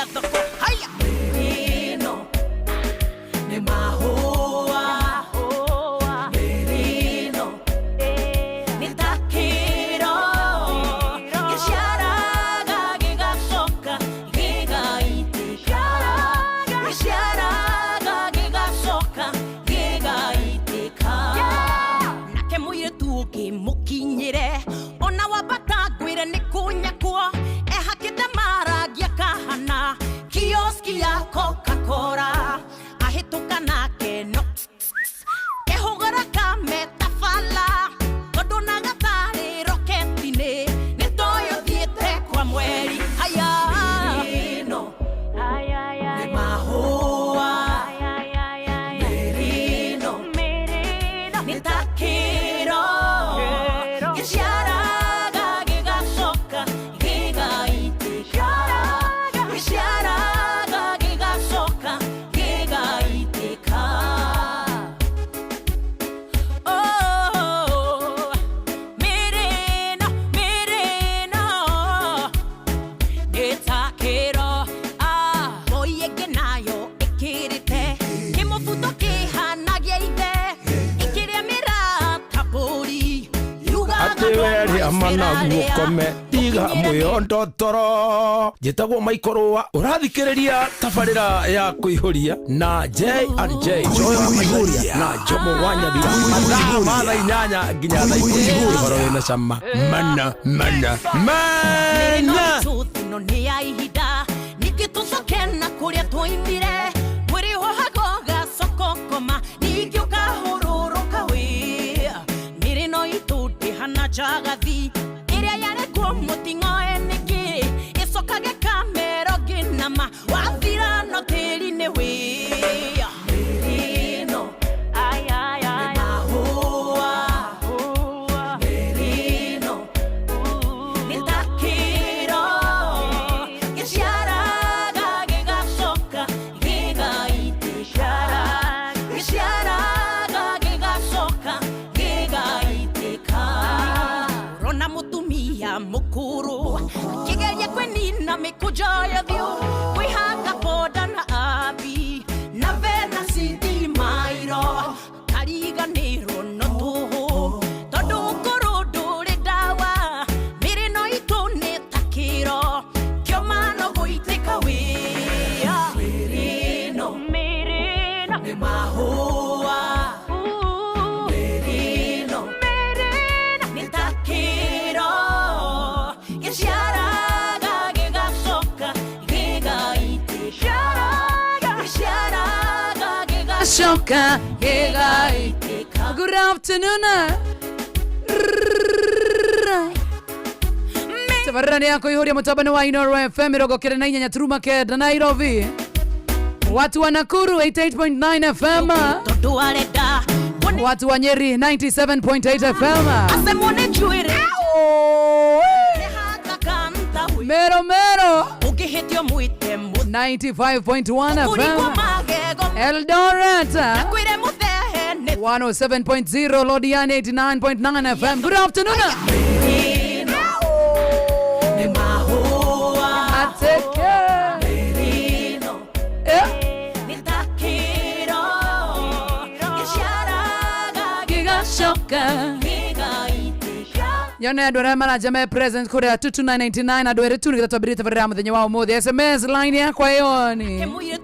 ya thoko haya merino ni mahua merino ni takiro giciaraga gigacoka gigaitika giciaraga gigacoka gigaitika nake muiritu ukimukinyire ona wabata gwire ni kunyakwo ehakite maragia kahana kioski ya Coca-Cola ahituka nake no ehugora kametafala tondu nagatari roketine nitoyo thiete kwa mweri haya merino ni mahua merino ni takiro giciaraga gigacoka gigaitika giciaraga gigacoka gigaitika oh merino ni takiro oye nayo ikirite kimufuto kihanagia ithe ikiria mira taburi atiweri amana gukome iga mwiyondo toro jitagwo maikorwa urathikiriria tabarira ya kuihuria na J&J joya kuihuria na jomo wanya thira matha inyanya nginya tha ikumi horo wina cama mana no ni ya ihida nikitucokena kuria twaimire mwiri hohagoga sokokoma nikiuka hururuka wi mirino ituti hana jagathi iria yarekuo mutingo eniki icokage kamero ginama wathira no tiri-ini wi mirino ni mahua merino ni takiro giciaraga gigacoka gigaitika giciaraga gigacoka gigaitika rona mutumia mukuru kigeria kwenina mikujo ya thio kwihanga boda na abi na vena sidi mairo kariganiro no tuhu tondu ukuru nduri dawa mirino itu ni takiro kiomano guitika wia mirino ni mahua merino ni takiro giciaraga gigacoka gigaitika giciaraga Shoka gigaitika good afternoon tabarani yako ihuria mutabani wa iNooro FM mirongo kenda na inyanya turuma kenda Nairobi watu wa Nakuru 88.9 FM tondu arenda watu wa Nyeri 97.8 FM asemone juire Mero ugihitio mwite 95.1 kurigwo FM magego Eldoret kwire muthehe ni 107.0 Lodiani 89.9 FM good afternoon ni mahua ateke merino ni takiro giciaraga gigacoka gigaitika yone andå arä a maranjame present kå rä a 22999 andå erä tu nä getha twambä rä tabarä ra må thenya wa å må thä SMS line yakwa yoni kemuire